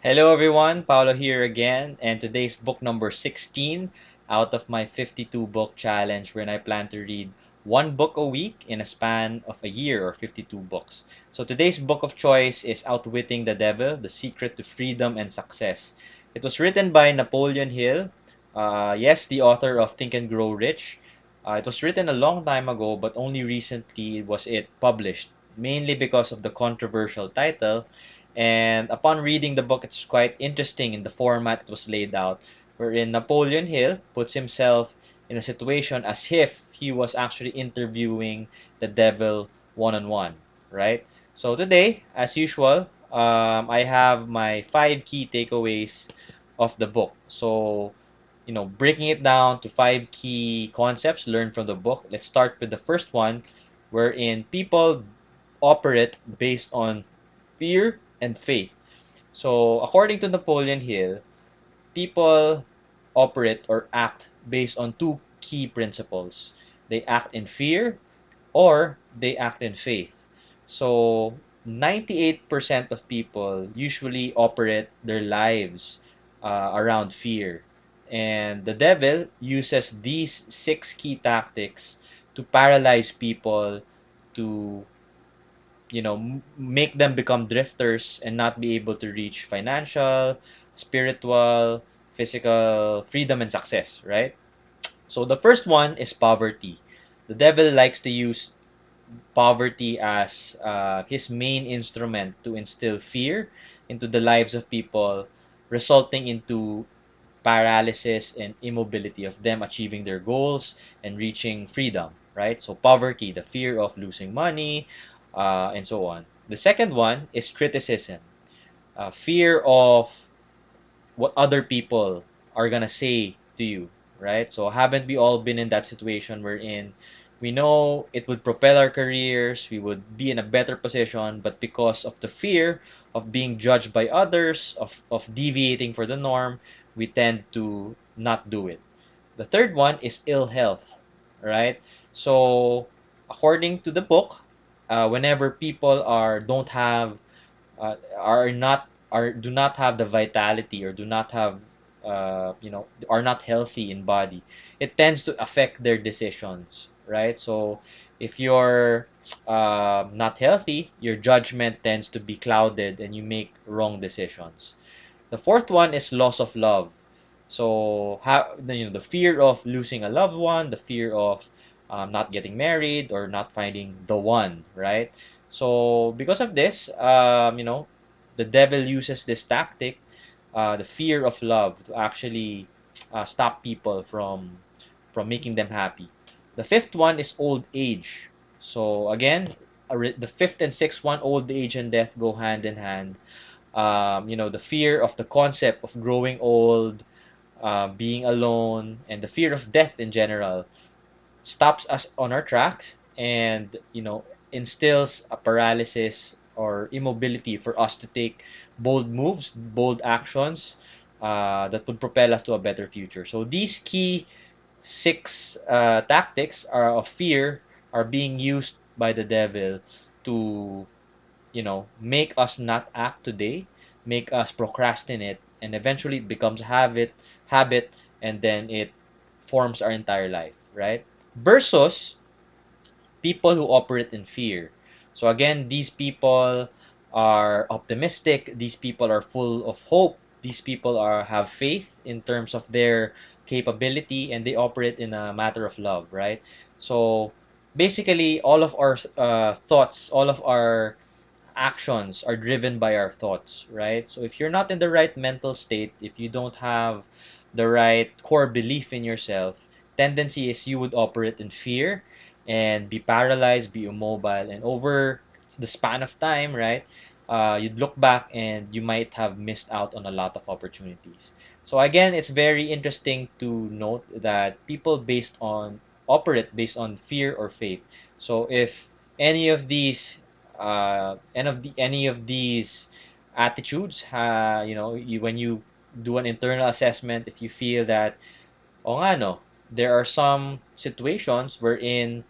Hello everyone, Paolo here again, and today's book number 16 out of my 52 book challenge wherein I plan to read one book a week in a span of a year or 52 books. So today's book of choice is Outwitting the Devil, The Secret to Freedom and Success. It was written by Napoleon Hill, yes, the author of Think and Grow Rich. It was written a long time ago, but only recently was it published, mainly because of the controversial title. And upon reading the book, it's quite interesting in the format it was laid out, wherein Napoleon Hill puts himself in a situation as if he was actually interviewing the devil one-on-one, right? So today, as usual, I have my 5 key takeaways of the book. So, breaking it down to 5 key concepts learned from the book. Let's start with the first one, wherein people operate based on fear and faith. So, according to Napoleon Hill, people operate or act based on 2 key principles. They act in fear or they act in faith. So, 98% of people usually operate their lives around fear. And the devil uses these 6 key tactics to paralyze people, to make them become drifters and not be able to reach financial, spiritual, physical freedom and success, right? So the first one is poverty. The devil likes to use poverty as his main instrument to instill fear into the lives of people, resulting into paralysis and immobility of them achieving their goals and reaching freedom, right? So poverty, the fear of losing money, and so on. The second one is criticism, fear of what other people are gonna say to you, right? So haven't we all been in that situation wherein we know it would propel our careers, we would be in a better position, but because of the fear of being judged by others, of deviating for the norm, we tend to not do it. The third one is ill health, right? So according to the book, whenever people don't have are not are do not have the vitality, or do not have are not healthy in body, it tends to affect their decisions, right? So if you're not healthy, your judgment tends to be clouded and you make wrong decisions. The fourth one is loss of love. So the fear of losing a loved one, the fear of not getting married or not finding the one, right? So because of this, the devil uses this tactic, the fear of love, to actually stop people from making them happy. The fifth one is old age. So again, the fifth and sixth one, old age and death, go hand in hand. The fear of the concept of growing old, being alone, and the fear of death in general stops us on our tracks, and instills a paralysis or immobility for us to take bold moves, bold actions that would propel us to a better future. So these key 6 tactics of fear are being used by the devil to make us not act today, make us procrastinate, and eventually it becomes habit, and then it forms our entire life, right? Versus people who operate in fear. So again, these people are optimistic, these people are full of hope, these people have faith in terms of their capability, and they operate in a matter of love, right? So basically, all of our thoughts, all of our actions are driven by our thoughts, right? So if you're not in the right mental state, if you don't have the right core belief in yourself, tendency is you would operate in fear and be paralyzed, be immobile, and over the span of time, right? You'd look back and you might have missed out on a lot of opportunities. So again, it's very interesting to note that people based on operate based on fear or faith. So if any of these any of these attitudes, when you do an internal assessment, if you feel that, oh nga no, there are some situations wherein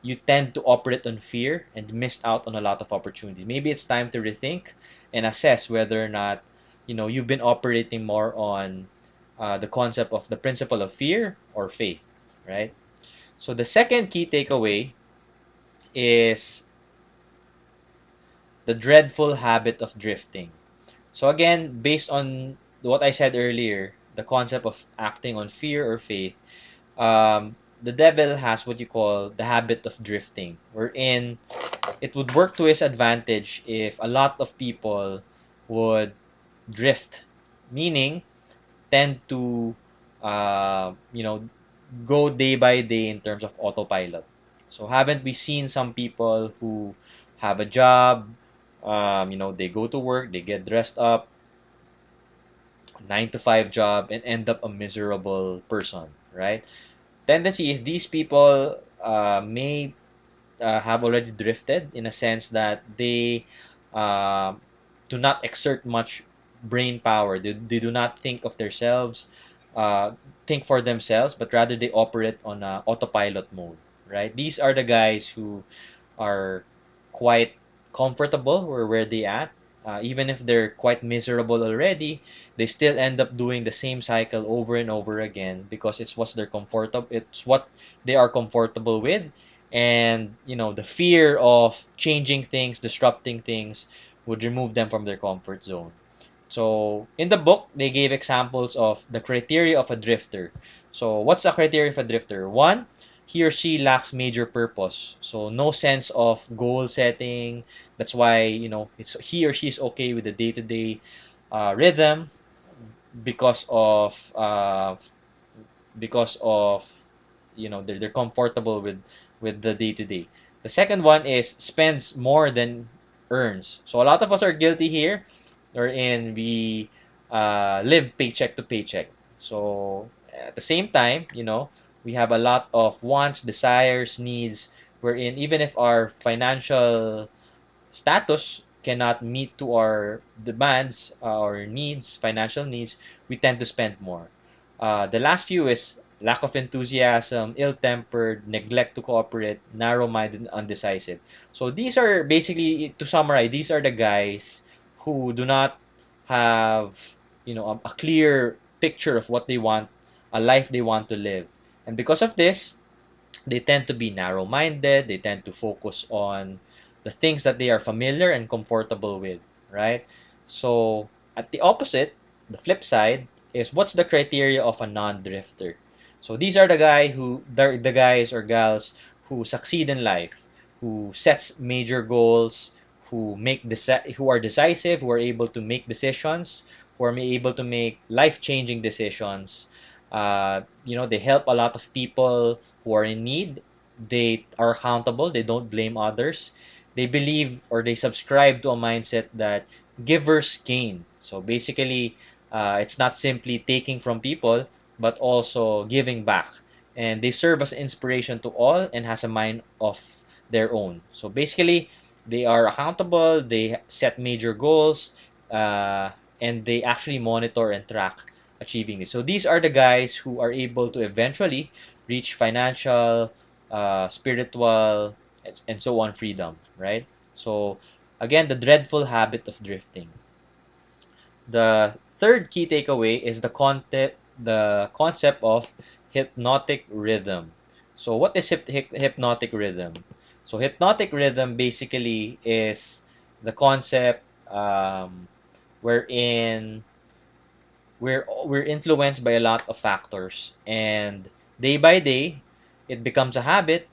you tend to operate on fear and missed out on a lot of opportunities. Maybe it's time to rethink and assess whether or not you've been operating more on the concept of the principle of fear or faith, right? So the second key takeaway is the dreadful habit of drifting. So again, based on what I said earlier, the concept of acting on fear or faith, the devil has what you call the habit of drifting, wherein it would work to his advantage if a lot of people would drift, meaning tend to, go day by day in terms of autopilot. So haven't we seen some people who have a job, they go to work, they get dressed up, 9 to 5 job, and end up a miserable person, right? Tendency is these people may have already drifted in a sense that they uh, do not exert much brain power. They do not think of themselves, uh, think for themselves, but rather they operate on autopilot mode, right? These are the guys who are quite comfortable where they at. Even if they're quite miserable already, they still end up doing the same cycle over and over again because it's what they are comfortable with, and the fear of changing things, disrupting things would remove them from their comfort zone. So in the book, they gave examples of the criteria of a drifter. So what's the criteria of a drifter? One, he or she lacks major purpose. So no sense of goal setting. That's why, it's he or she is okay with the day-to-day rhythm because of because of they're comfortable with the day-to-day. The second one is spends more than earns. So a lot of us are guilty here, wherein we live paycheck to paycheck. So at the same time, we have a lot of wants, desires, needs, wherein even if our financial status cannot meet to our demands, our needs, financial needs, we tend to spend more. The last few is lack of enthusiasm, ill-tempered, neglect to cooperate, narrow-minded, and undecisive. So these are basically, to summarize, these are the guys who do not have, a clear picture of what they want, a life they want to live. And because of this, they tend to be narrow-minded. They tend to focus on the things that they are familiar and comfortable with, right? So at the opposite, the flip side is what's the criteria of a non-drifter? So these are the guys or gals who succeed in life, who sets major goals, who are decisive, who are able to make decisions, who are able to make life-changing decisions. They help a lot of people who are in need. They are accountable. They don't blame others. They believe or they subscribe to a mindset that givers gain. So basically, it's not simply taking from people, but also giving back. And they serve as inspiration to all and has a mind of their own. So basically, they are accountable. They set major goals, uh, and they actually monitor and track achieving this. So these are the guys who are able to eventually reach financial, spiritual, and so on freedom, right? So again, the dreadful habit of drifting. The third key takeaway is the concept of hypnotic rhythm. So what is hypnotic rhythm? So hypnotic rhythm basically is the concept wherein we're influenced by a lot of factors, and day by day it becomes a habit,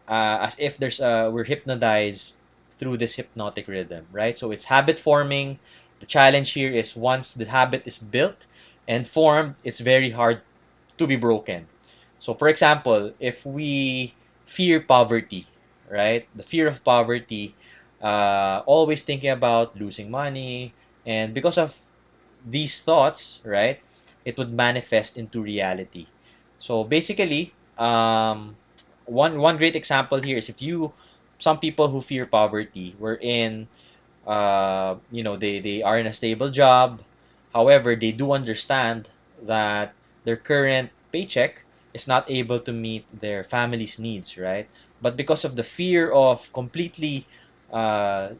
as if we're hypnotized through this hypnotic rhythm, right? So it's habit forming. The challenge here is once the habit is built and formed, it's very hard to be broken. So for example, if we fear poverty, right? The fear of poverty, always thinking about losing money, and because of these thoughts, right, it would manifest into reality. So basically, one great example here is if you some people who fear poverty, wherein they are in a stable job. However, they do understand that their current paycheck is not able to meet their family's needs, right? But because of the fear of completely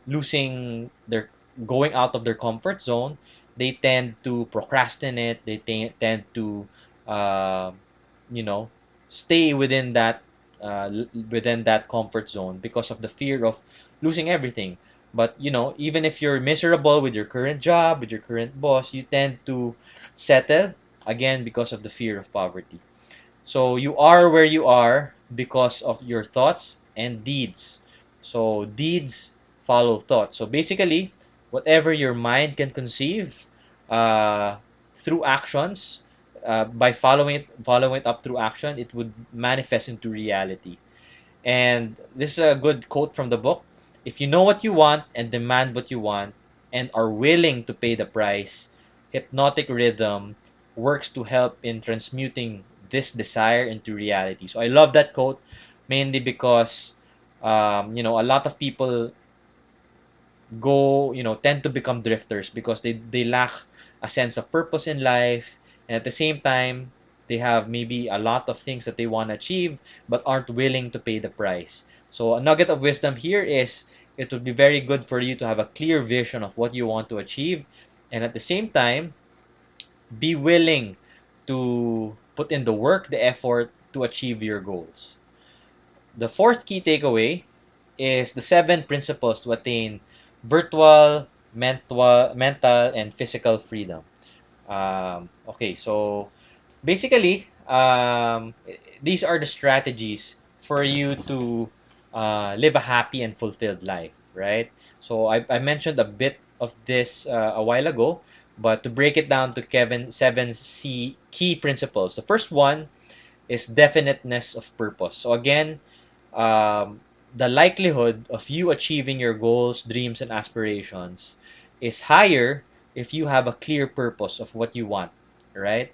losing their going out of their comfort zone, they tend to procrastinate. They tend to, uh, you know, stay within that comfort zone because of the fear of losing everything. But even if you're miserable with your current job, with your current boss, you tend to settle again because of the fear of poverty. So you are where you are because of your thoughts and deeds. So deeds follow thoughts. So basically, whatever your mind can conceive uh, through actions, by following it up through action, it would manifest into reality. And this is a good quote from the book. If you know what you want and demand what you want and are willing to pay the price, hypnotic rhythm works to help in transmuting this desire into reality. So I love that quote mainly because a lot of people tend to become drifters because they lack a sense of purpose in life, and at the same time they have maybe a lot of things that they want to achieve but aren't willing to pay the price. So a nugget of wisdom here is it would be very good for you to have a clear vision of what you want to achieve, and at the same time be willing to put in the work, the effort to achieve your goals. The fourth key takeaway is the 7 principles to attain virtual, mental, and physical freedom. Okay, so basically, these are the strategies for you to live a happy and fulfilled life, right? So I mentioned a bit of this a while ago, but to break it down to Kevin, 7 key principles. The first one is definiteness of purpose. So again, um, the likelihood of you achieving your goals, dreams, and aspirations is higher if you have a clear purpose of what you want, right?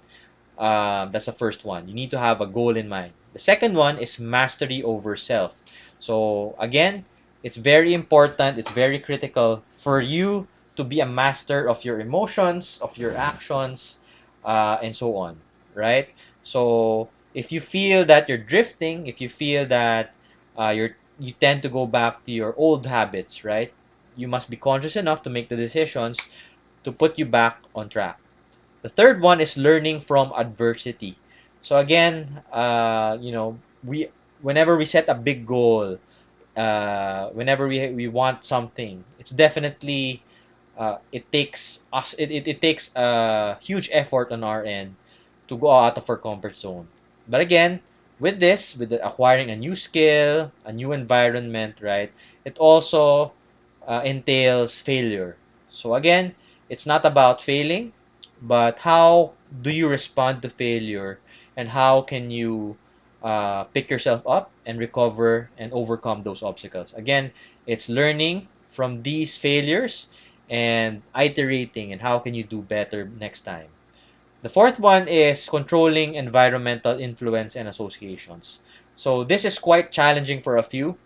That's the first one. You need to have a goal in mind. The second one is mastery over self. So again, it's very important, it's very critical for you to be a master of your emotions, of your actions, and so on, right? So if you feel that you're drifting, if you feel that you tend to go back to your old habits, right? You must be conscious enough to make the decisions to put you back on track. The third one is learning from adversity. So again, we whenever we set a big goal, whenever we want something, it's definitely it takes a huge effort on our end to go out of our comfort zone. But again, with acquiring a new skill, a new environment, right? It also entails failure. So again, it's not about failing, but how do you respond to failure, and how can you pick yourself up and recover and overcome those obstacles. Again, it's learning from these failures and iterating and how can you do better next time. The fourth one is controlling environmental influence and associations. So this is quite challenging for a few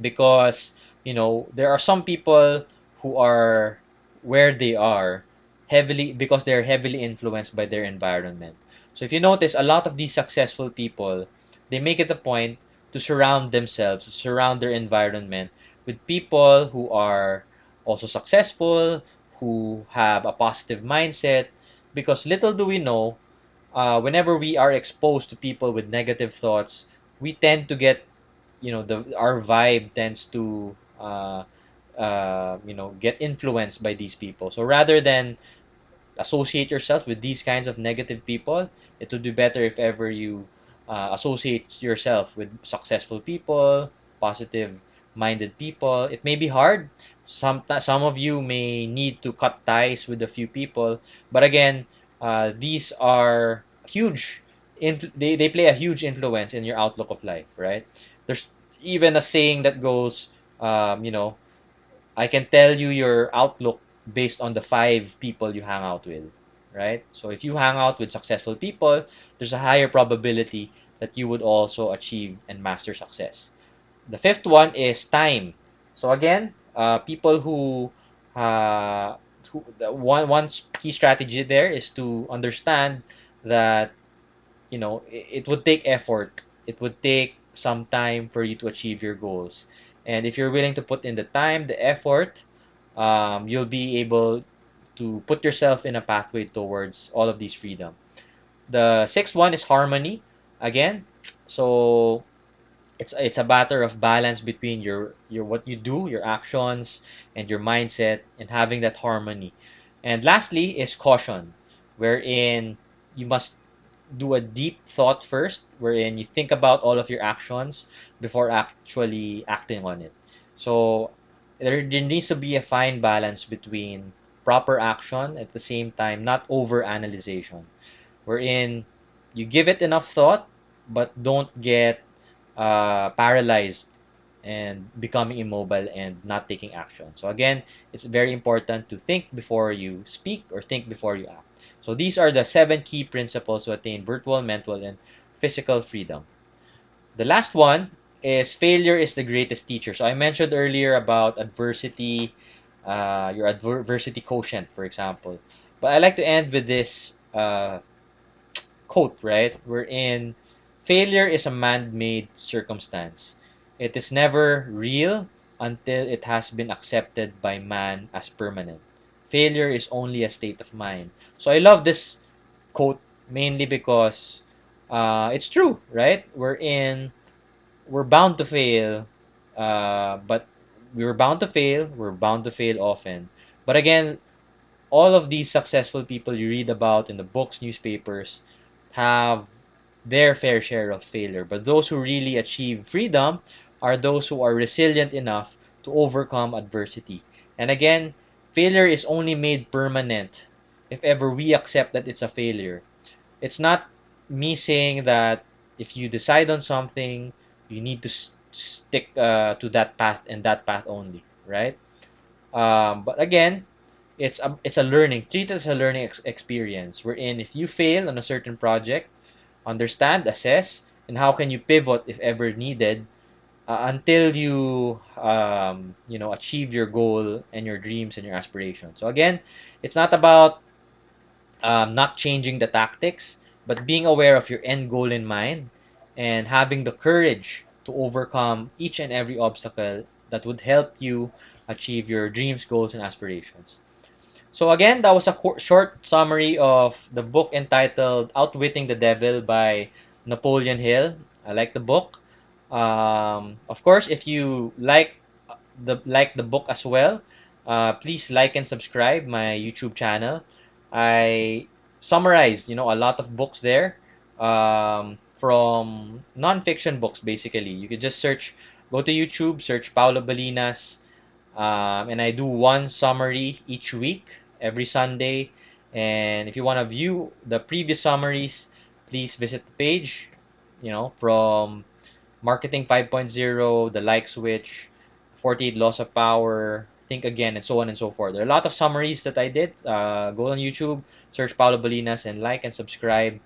because there are some people who are where they are heavily because they're heavily influenced by their environment. So if you notice, a lot of these successful people, they make it a point to surround themselves, surround their environment with people who are also successful, who have a positive mindset, because little do we know, whenever we are exposed to people with negative thoughts, we tend to get, the our vibe tends to get influenced by these people. So rather than associate yourself with these kinds of negative people, it would be better if ever you associate yourself with successful people, positive minded people. It may be hard. Some of you may need to cut ties with a few people, but again, these are huge. They play a huge influence in your outlook of life, right? There's even a saying that goes, I can tell you your outlook based on the 5 people you hang out with, right? So if you hang out with successful people, there's a higher probability that you would also achieve and master success. The fifth one is time. So again, people who the one key strategy there is to understand that it would take effort. It would take some time for you to achieve your goals. And if you're willing to put in the time, the effort, you'll be able to put yourself in a pathway towards all of these freedom. The sixth one is harmony. Again, so it's a matter of balance between your what you do, your actions, and your mindset, and having that harmony. And lastly is caution, wherein you must do a deep thought first, wherein you think about all of your actions before actually acting on it. So there needs to be a fine balance between proper action at the same time, not over analyzation, wherein you give it enough thought, but don't get paralyzed and becoming immobile and not taking action. So again, it's very important to think before you speak or think before you act. So these are the 7 key principles to attain virtual, mental, and physical freedom. The last one is failure is the greatest teacher. So I mentioned earlier about adversity, your adversity quotient, for example. But I like to end with this quote, right? Wherein failure is a man-made circumstance. It is never real until it has been accepted by man as permanent. Failure is only a state of mind. So I love this quote mainly because it's true, right? We're bound to fail, but we're bound to fail. We're bound to fail often. But again, all of these successful people you read about in the books, newspapers, have their fair share of failure. But those who really achieve freedom are those who are resilient enough to overcome adversity. And again, failure is only made permanent if ever we accept that it's a failure. It's not me saying that if you decide on something, you need to stick to that path and that path only, right? But again, it's a learning. Treat it as a learning experience. Wherein if you fail on a certain project, understand, assess, and how can you pivot if ever needed until you achieve your goal and your dreams and your aspirations. So again, it's not about not changing the tactics, but being aware of your end goal in mind and having the courage to overcome each and every obstacle that would help you achieve your dreams, goals, and aspirations. So again, that was a short summary of the book entitled Outwitting the Devil by Napoleon Hill. I like the book. Of course, if you like the book as well, please like and subscribe my YouTube channel. I summarized, a lot of books there, from non-fiction books basically. You could just go to YouTube, search Paulo Balinas, and I do one summary each week, every Sunday. And if you want to view the previous summaries, please visit the page, from Marketing 5.0, The Like Switch, 48 Laws of Power, Think Again, and so on and so forth. There are a lot of summaries that I did. Go on YouTube, search Paulo Balinas, and like and subscribe.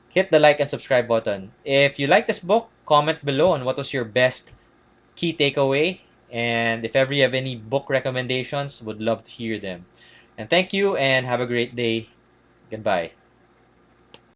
Hit the like and subscribe button. If you like this book, comment below on what was your best key takeaway. And if ever you have any book recommendations, would love to hear them. And thank you and have a great day. Goodbye.